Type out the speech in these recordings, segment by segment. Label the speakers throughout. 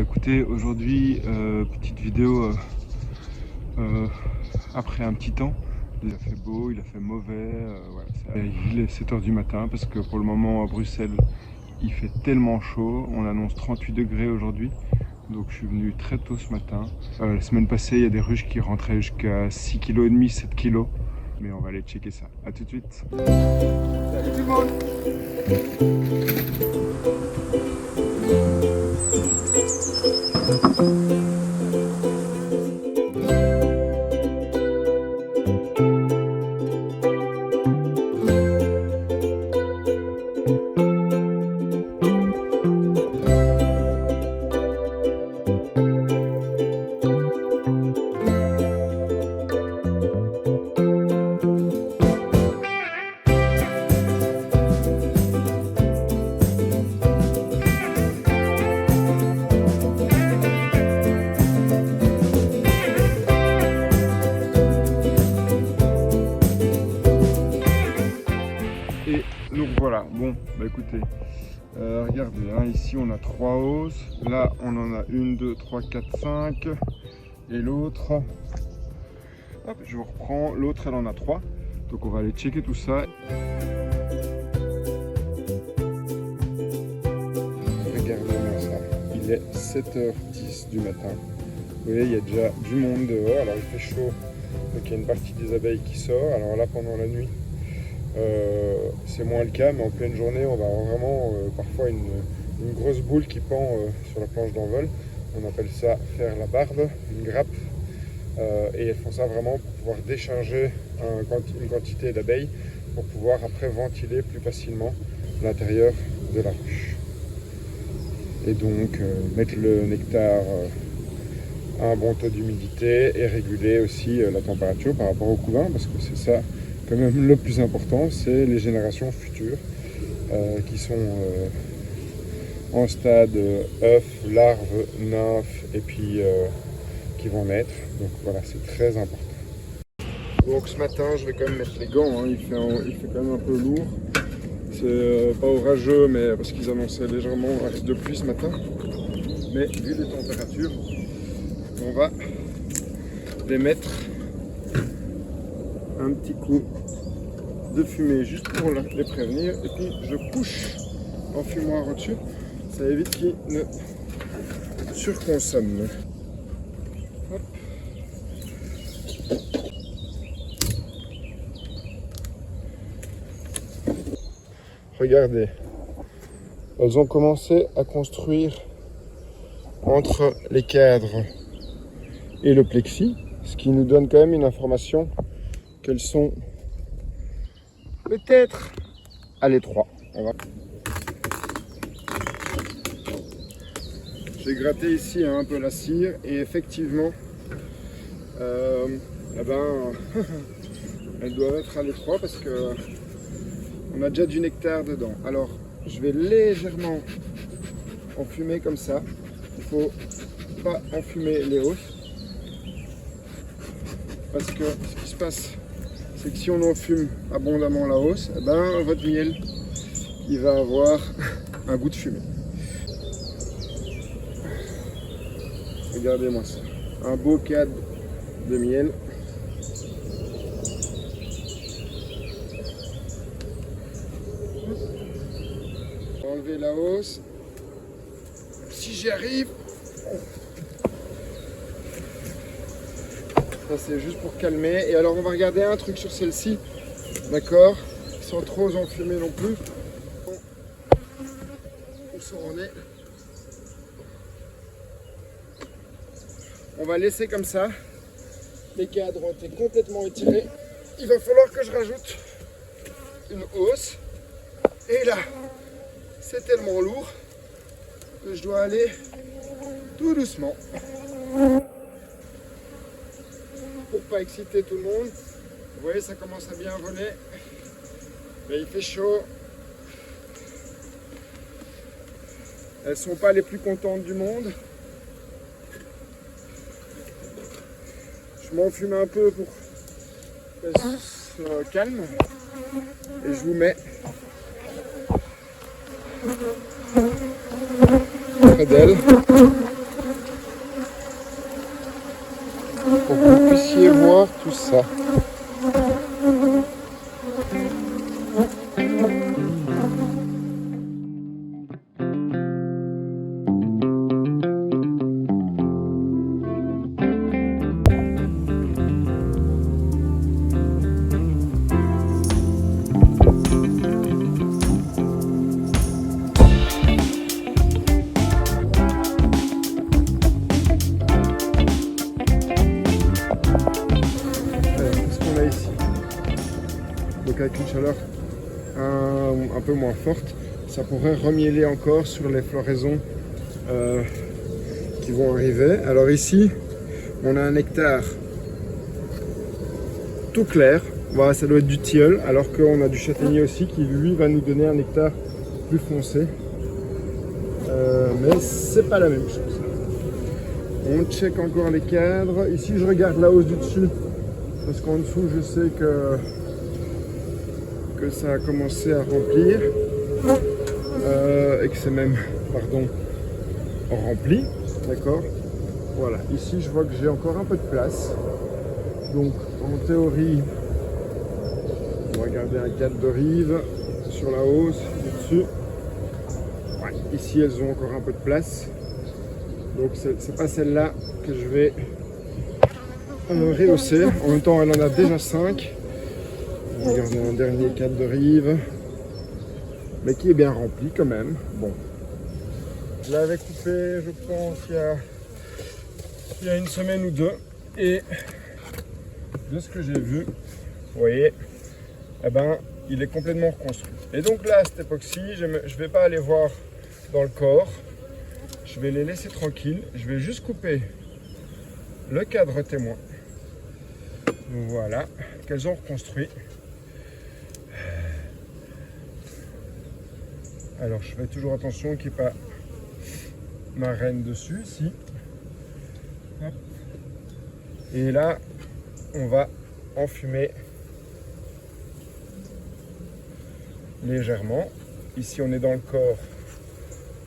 Speaker 1: Écoutez, aujourd'hui, petite vidéo après un petit temps. Il a fait beau, il a fait mauvais, voilà, il est 7 h du matin parce que pour le moment à Bruxelles il fait tellement chaud, on annonce 38 degrés aujourd'hui, donc je suis venu très tôt ce matin. La semaine passée il y a des ruches qui rentraient jusqu'à 6,5 kg, 7 kg, mais on va aller checker ça. A tout de suite. Salut tout le monde. Et donc voilà, bon, bah écoutez, regardez, hein, ici on a 3 hausses, là on en a 1, 2, 3, 4, 5, et l'autre, hop, je vous reprends, l'autre elle en a 3, donc on va aller checker tout ça. Regardez-moi ça, il est 7h10 du matin, vous voyez il y a déjà du monde dehors, alors il fait chaud, donc il y a une partie des abeilles qui sort, alors là pendant la nuit, c'est moins le cas, mais en pleine journée on va avoir vraiment parfois une grosse boule qui pend sur la planche d'envol. On appelle ça faire la barbe, une grappe, et elles font ça vraiment pour pouvoir décharger une quantité d'abeilles pour pouvoir après ventiler plus facilement l'intérieur de la ruche et donc mettre le nectar à un bon taux d'humidité et réguler aussi la température par rapport au couvain, parce que c'est ça quand même le plus important, c'est les générations futures qui sont en stade œuf, larve, nymphe et puis qui vont naître. Donc voilà, c'est très important. Donc ce matin, je vais quand même mettre les gants, hein. Il fait quand même un peu lourd. C'est pas orageux, mais parce qu'ils annonçaient légèrement un risque de pluie ce matin. Mais vu les températures, on va les mettre un petit coup de fumée juste pour les prévenir, et puis je couche en fumoir au-dessus, ça évite qu'ils ne surconsomment. Hop. Regardez, elles ont commencé à construire entre les cadres et le plexi, ce qui nous donne quand même une information qu'elles sont peut-être à l'étroit. J'ai gratté ici un peu la cire et effectivement elles doivent être à l'étroit parce que on a déjà du nectar dedans. Alors je vais légèrement enfumer comme ça. Il faut pas enfumer les hausses parce que ce qui se passe, c'est que si on enfume abondamment la hausse, votre miel il va avoir un goût de fumée. Regardez-moi ça, un beau cadre de miel. On va enlever la hausse. Si j'y arrive. Ça c'est juste pour calmer. Et alors on va regarder un truc sur celle-ci, d'accord, sans trop enfumer non plus. Où ça en est. On va laisser comme ça. Les cadres ont été complètement étirés. Il va falloir que je rajoute une hausse. Et là, c'est tellement lourd que je dois aller tout doucement. Pour pas exciter tout le monde. Vous voyez, ça commence à bien voler. Mais il fait chaud. Elles sont pas les plus contentes du monde. Je m'enfume un peu pour qu'elles se calment. Et je vous mets près d'elle. pour que vous puissiez voir tout ça. Donc avec une chaleur un peu moins forte, ça pourrait remieler encore sur les floraisons qui vont arriver. Alors ici, on a un nectar tout clair, voilà, ça doit être du tilleul, alors qu'on a du châtaignier aussi qui lui va nous donner un nectar plus foncé. Mais c'est pas la même chose. On check encore les cadres. Ici je regarde la hausse du dessus, parce qu'en dessous je sais que ça a commencé à remplir et que c'est même, rempli, d'accord. Voilà, ici je vois que j'ai encore un peu de place, donc en théorie on va garder un cadre de rive sur la hausse du dessus. Ouais, ici elles ont encore un peu de place, donc c'est pas celle-là que je vais rehausser. En même temps elle en a déjà 5. Regardez un dernier cadre de rive, mais qui est bien rempli quand même. Bon, je l'avais coupé, je pense, il y a une semaine ou deux, et de ce que j'ai vu, vous voyez, eh ben, il est complètement reconstruit. Et donc là, cet époxy, je ne vais pas aller voir dans le corps, je vais les laisser tranquilles, je vais juste couper le cadre témoin. Voilà, qu'elles ont reconstruit. Alors je fais toujours attention qu'il n'y ait pas ma reine dessus ici. Hop. Et là, on va enfumer légèrement. Ici on est dans le corps,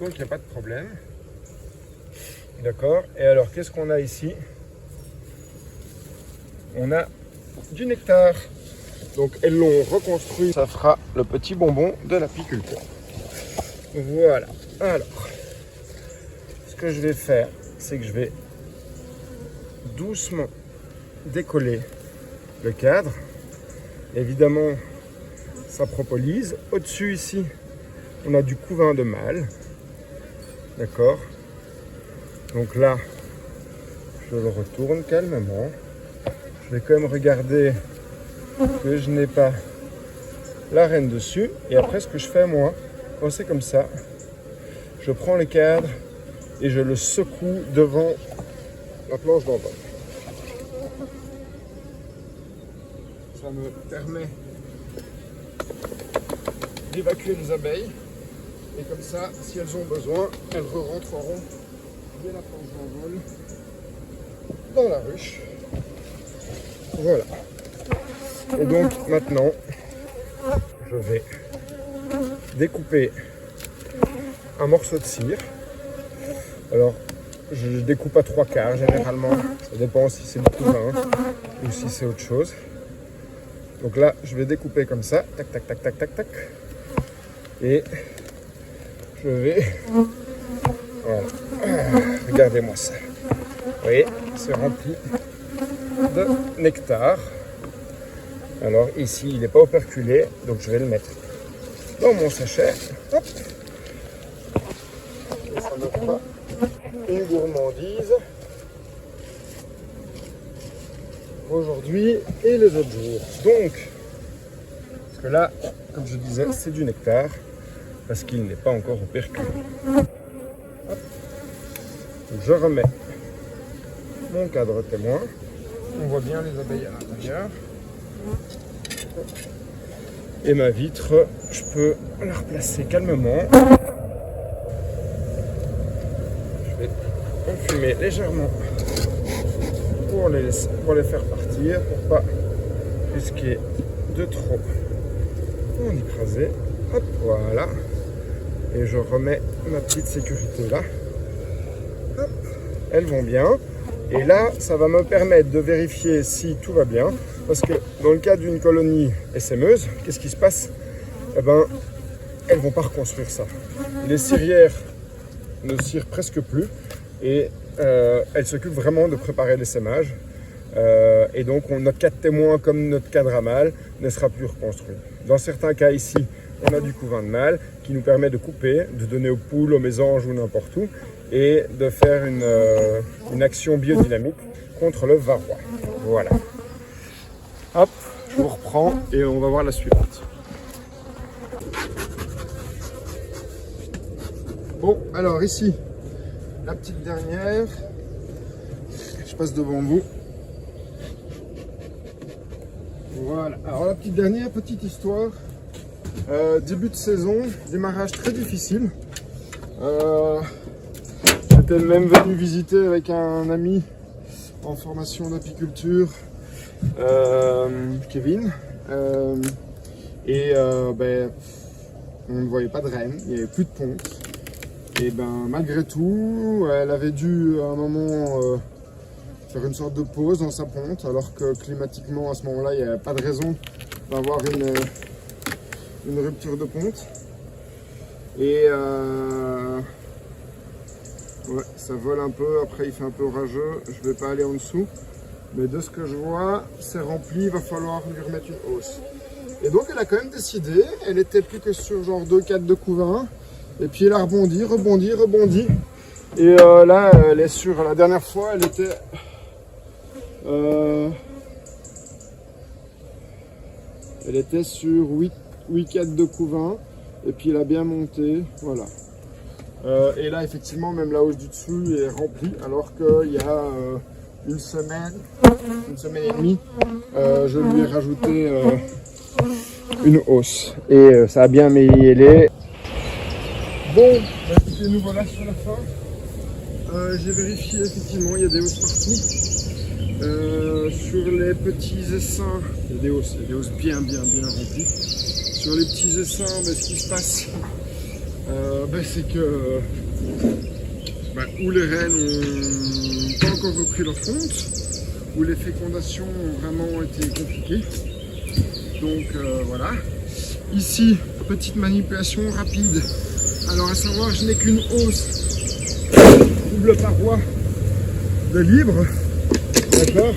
Speaker 1: donc il n'y a pas de problème. D'accord. Et alors qu'est-ce qu'on a ici? On a du nectar. Donc elles l'ont reconstruit, ça fera le petit bonbon de l'apiculteur. Voilà, alors, ce que je vais faire, c'est que je vais doucement décoller le cadre. Évidemment, ça propolyse. Au-dessus, ici, on a du couvain de mâle. D'accord? Donc là, je le retourne calmement. Je vais quand même regarder que je n'ai pas la reine dessus. Et après, ce que je fais, moi, quand c'est comme ça, je prends le cadre et je le secoue devant la planche d'envol. Ça me permet d'évacuer les abeilles. Et comme ça, si elles ont besoin, elles rentreront dès la planche d'envol dans la ruche. Voilà. Et donc maintenant, je vais découper un morceau de cire. Alors, je découpe à 3/4 généralement. Ça dépend si c'est du couvain ou si c'est autre chose. Donc là, je vais découper comme ça. Tac, tac, tac, tac, tac, tac. Et je vais... Voilà. Regardez-moi ça. Vous voyez, c'est rempli de nectar. Alors ici, il n'est pas operculé, donc je vais le mettre dans mon sachet. Hop. Et ça me fera une gourmandise aujourd'hui et les autres jours. Donc, parce que là, comme je disais, c'est du nectar parce qu'il n'est pas encore operculé. Hop. Je remets mon cadre témoin. On voit bien les abeilles à l'intérieur. Et ma vitre, je peux la replacer calmement. Je vais enfumer légèrement pour les faire partir, pour pas risquer de trop en écraser. Hop, voilà. Et je remets ma petite sécurité là. Hop, elles vont bien. Et là, ça va me permettre de vérifier si tout va bien. Parce que dans le cas d'une colonie essaimeuse, qu'est-ce qui se passe? Eh ben, elles ne vont pas reconstruire ça. Les cirières ne cirent presque plus et elles s'occupent vraiment de préparer l'essaimage. Et donc, notre cas de témoin, comme notre cadre à mâle, ne sera plus reconstruit. Dans certains cas ici, on a du couvain de mâle qui nous permet de couper, de donner aux poules, aux mésanges ou n'importe où, et de faire une action biodynamique contre le varroa. Voilà. Hop, je vous reprends et on va voir la suivante. Bon, alors ici, la petite dernière. Je passe devant vous. Voilà, alors la petite dernière, petite histoire. Début de saison, démarrage très difficile. J'étais même venu visiter avec un ami en formation d'apiculture, Kevin. On ne voyait pas de reine, il n'y avait plus de ponte. Et malgré tout, elle avait dû à un moment faire une sorte de pause dans sa ponte, alors que climatiquement à ce moment-là, il n'y avait pas de raison d'avoir une rupture de ponte. Et ouais, ça vole un peu, après il fait un peu orageux, je ne vais pas aller en dessous. Mais de ce que je vois, c'est rempli, il va falloir lui remettre une hausse. Et donc elle a quand même décidé, elle était plus que sur genre 2-4 de couvain. Et puis elle a rebondi. Et là, elle est sur, la dernière fois, elle était... elle était sur 8-4 de couvain. Et puis elle a bien monté, voilà. Et là, effectivement, même la hausse du dessus est remplie. Alors qu'il y a une semaine et demie, je lui ai rajouté une hausse. Et ça a bien mêlé. Bon, écoutez, nous voilà sur la fin. J'ai vérifié, effectivement, il y a des hausses partout. Sur les petits essaims, il y a des hausses bien remplies. Sur les petits essaims, ce qui se passe, c'est que où les reines n'ont pas encore repris leur fonte, où les fécondations ont vraiment été compliquées. Donc voilà. Ici, petite manipulation rapide. Alors à savoir, je n'ai qu'une hausse double paroi de libre, d'accord.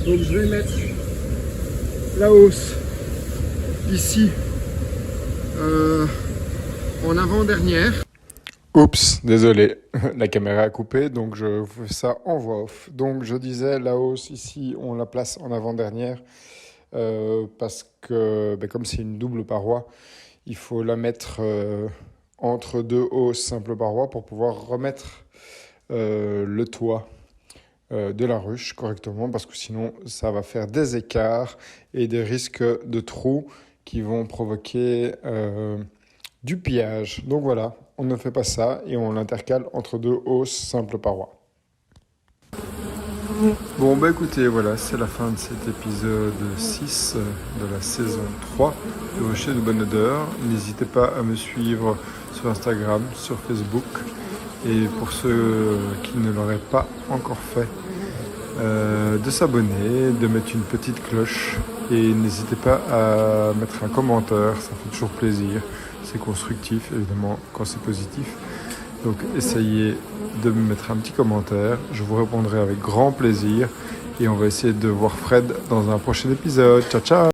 Speaker 1: Donc je vais mettre la hausse ici en avant-dernière. Oups, désolé, la caméra a coupé, donc je fais ça en voix off. Donc je disais, la hausse ici, on la place en avant-dernière parce que comme c'est une double paroi, il faut la mettre entre deux hausses simple paroi pour pouvoir remettre le toit de la ruche correctement, parce que sinon ça va faire des écarts et des risques de trous qui vont provoquer du pillage. Donc voilà, on ne fait pas ça et on l'intercale entre deux hausses simple paroi. Bon écoutez, voilà, c'est la fin de cet épisode 6 de la saison 3 de Rocher de Bonne Odeur. N'hésitez pas à me suivre sur Instagram, sur Facebook. Et pour ceux qui ne l'auraient pas encore fait, de s'abonner, de mettre une petite cloche. Et n'hésitez pas à mettre un commentaire, ça fait toujours plaisir. C'est constructif, évidemment, quand c'est positif. Donc essayez de me mettre un petit commentaire, je vous répondrai avec grand plaisir et on va essayer de voir Fred dans un prochain épisode. Ciao ciao!